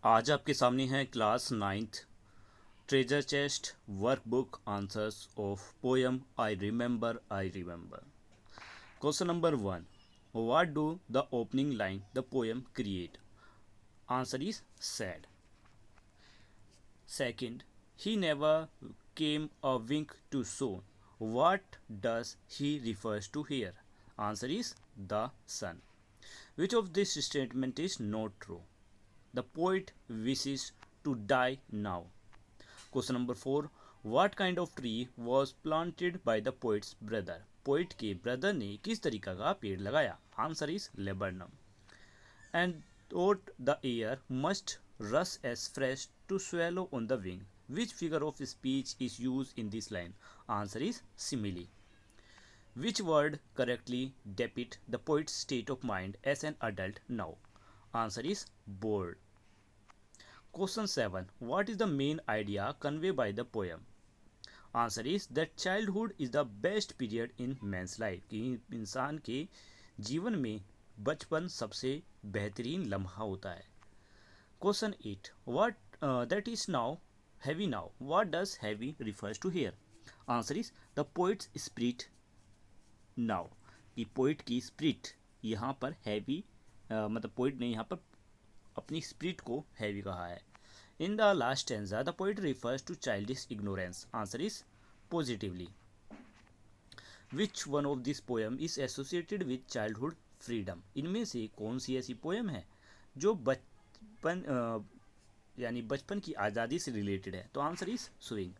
आज आपके सामने है class ninth treasure chest workbook answers of poem I remember. Question number one, what do the opening line the poem create? Answer is sad. Second, he never came a wink too soon. What does he refers to here? Answer is the sun. Which of this statement is not true? The poet wishes to die now. Question number 4, what kind of tree was planted by the poet's brother? Poet के brother ने किस तरीका का पेड़ लगाया? Answer is laburnum. And thought the air must rush as fresh to swallow on the wing. Which figure of speech is used in this line? Answer is simile. Which word correctly depicts the poet's state of mind as an adult now? Answer is bored. Question 7. What is the main idea conveyed by the poem? Answer is that childhood is the best period in man's life. कि इंसान के जीवन में बचपन सबसे बेहतरीन लम्हा होता है। Question 8. What that is now heavy now. What does heavy refers to here? Answer is the poet's spirit now. कि पोइट की स्पिरिट यहाँ पर हैवी मतलब पोइट ने यहाँ पर अपनी स्पिरिट को हैवी कहा है। In the last stanza, the poet refers to childish ignorance. Answer is positively. Which one of this poem is associated with childhood freedom? इनमें से कौन सी ऐसी पोएम है जो बचपन यानी बचपन की आज़ादी से रिलेटेड है? तो answer is swing.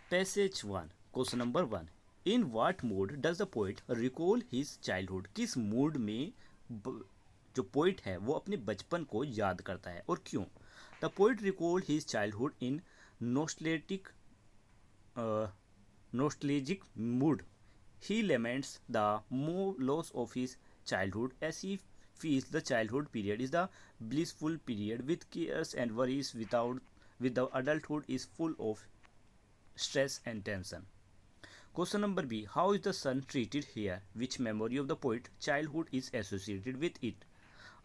Passage 1, question number 1, in what mood does the poet recall his childhood? किस मूड में जो पोइट है वो अपने बचपन को याद करता है और क्यों? The poet recall his childhood in nostalgic mood. He laments the loss of his childhood as he feels the childhood period is the blissful period with cares and worries with the adulthood is full of stress and tension. Question number B. How is the sun treated here? Which memory of the poet childhood is associated with it?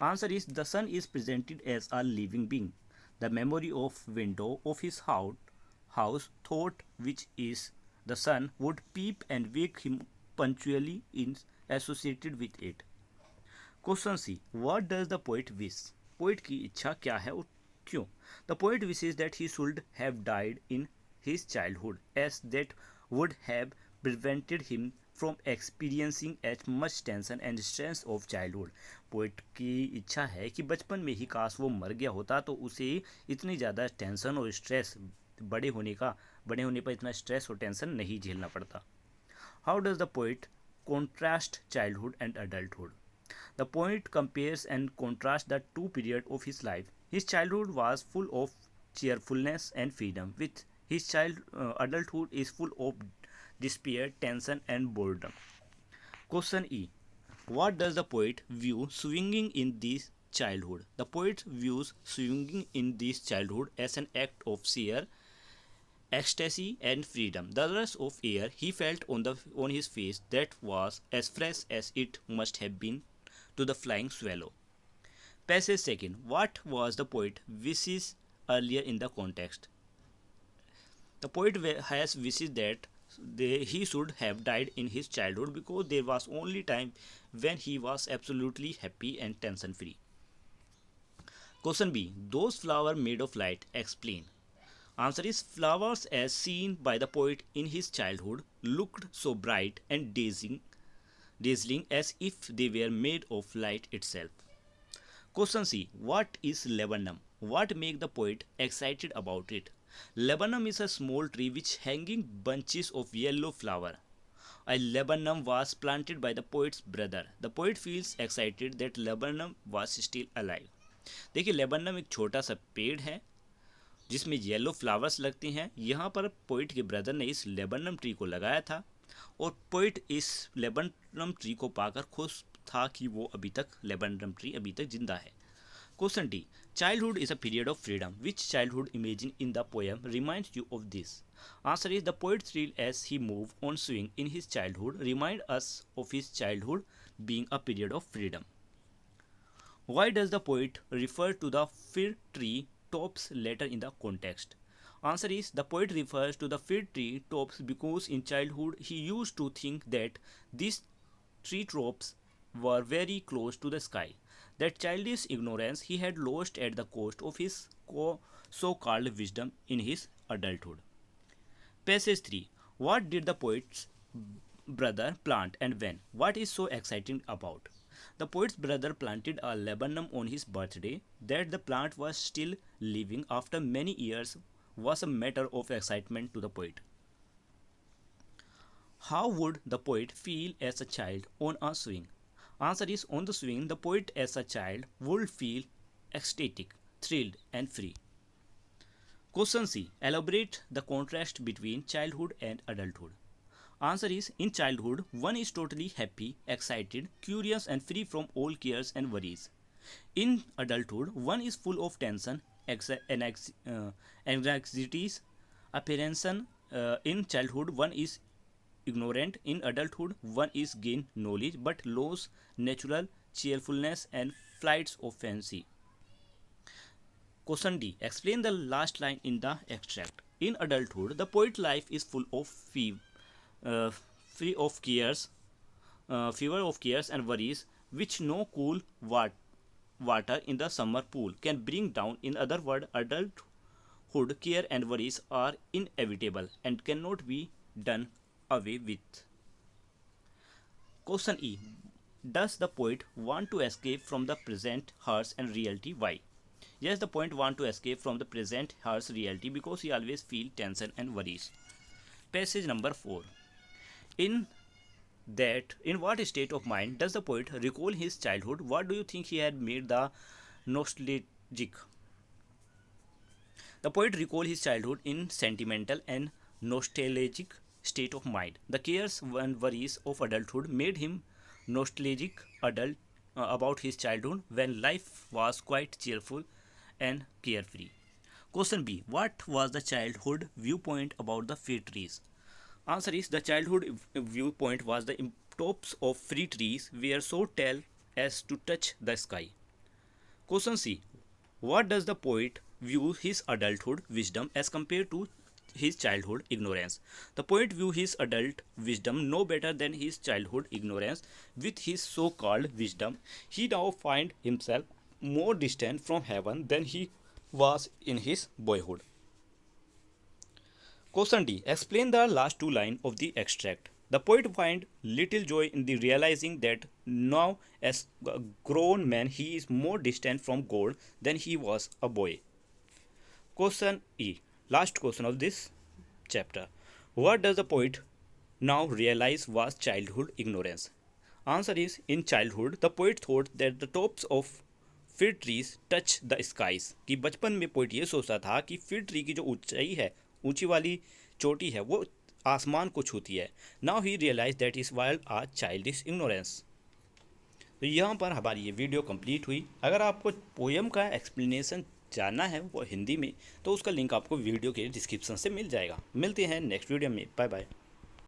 Answer is the sun is presented as a living being. The memory of window of his house thought which is the sun would peep and wake him punctually in associated with it. Question C. What does the poet wish? Poet की इच्छा क्या है और क्यों? The poet wishes that he should have died in his childhood as that would have prevented him from experiencing as much tension and stress of childhood. Poet की इच्छा है कि बचपन में ही काश वो मर गया होता तो उसे इतनी ज़्यादा टेंशन और स्ट्रेस बड़े होने पर इतना स्ट्रेस और टेंशन नहीं झेलना पड़ता. How does the poet contrast childhood and adulthood? The poet compares and contrasts the two periods of his life. His childhood was full of cheerfulness and freedom, with his adulthood is full of despair, tension, and boredom. Question E. What does the poet view swinging in this childhood? The poet views swinging in this childhood as an act of sheer ecstasy and freedom. The rush of air he felt on his face that was as fresh as it must have been to the flying swallow. Passage second. What was the poet wishes earlier in the context? The poet has wishes that he should have died in his childhood because there was only time when he was absolutely happy and tension free. Question B. Those flowers made of light, explain. Answer is flowers as seen by the poet in his childhood looked so bright and dazzling as if they were made of light itself. Question C. What is laburnum? What makes the poet excited about it? Laburnum is a small tree which hanging bunches of yellow flower. A laburnum was planted by the poet's brother. The poet feels excited that laburnum was still alive. देखिए laburnum एक छोटा सा पेड़ है जिसमें yellow flowers लगते हैं. यहाँ पर पोइट के ब्रदर ने इस लेबनम ट्री को लगाया था और पोइट इस लेबनम ट्री को पाकर खुश था कि वो अभी तक लेबनम ट्री अभी तक जिंदा है. Question D. Childhood is a period of freedom. Which childhood imagine in the poem reminds you of this? Answer is the poet thrill as he move on swing in his childhood remind us of his childhood being a period of freedom. Why does the poet refer to the fir tree tops later in the context? Answer is the poet refers to the fir tree tops because in childhood he used to think that these tree tops were very close to the sky. That childish ignorance he had lost at the cost of his so-called wisdom in his adulthood. Passage 3. What did the poet's brother plant and when? What is so exciting about? The poet's brother planted a laburnum on his birthday. That the plant was still living after many years was a matter of excitement to the poet. How would the poet feel as a child on a swing? Answer is on the swing, the poet as a child would feel ecstatic, thrilled, and free. Question C. Elaborate the contrast between childhood and adulthood. Answer is in childhood, one is totally happy, excited, curious, and free from all cares and worries. In adulthood, one is full of tension, anxieties, apprehension. In childhood, one is ignorant. In adulthood, one is gain knowledge but lose natural cheerfulness and flights of fancy. Question D. Explain the last line in the extract. In adulthood, the poet life is full of uh, free of cares, fever of cares and worries, which no cool water in the summer pool can bring down. In other words, adulthood care and worries are inevitable and cannot be done away with. Question E. Does the poet want to escape from the present harsh and reality? Why? Yes, the poet want to escape from the present harsh reality because he always feel tension and worries. Passage number 4. In in what state of mind does the poet recall his childhood? What do you think he had made the nostalgic? The poet recalled his childhood in sentimental and nostalgic state of mind. The cares and worries of adulthood made him nostalgic adult about his childhood when life was quite cheerful and carefree. Question B. What was the childhood viewpoint about the fir trees? Answer is the childhood viewpoint was the tops of fir trees were so tall as to touch the sky. Question C. What does the poet view his adulthood wisdom as compared to his childhood ignorance? The poet view his adult wisdom no better than his childhood ignorance. With his so-called wisdom, he now finds himself more distant from heaven than he was in his boyhood. Question D. Explain the last two lines of the extract. The poet finds little joy in the realizing that now, as a grown man, he is more distant from God than he was a boy. Question E. Last question of this chapter. What does the poet now realize was childhood ignorance? Answer is in childhood, the poet thought that the tops of fir trees touch the skies. कि बचपन में poet ये सोचता था कि फिर tree की जो ऊंचाई है, ऊंची वाली चोटी है, वो आसमान को छूती है. Now he realize that is wild a childish ignorance. तो यहाँ पर हमारी ये वीडियो कंप्लीट हुई. अगर आपको पोएम का एक्सप्लेनेशन जानना है वो हिंदी में, तो उसका लिंक आपको वीडियो के डिस्क्रिप्शन से मिल जाएगा. मिलते हैं नेक्स्ट वीडियो में. Bye bye.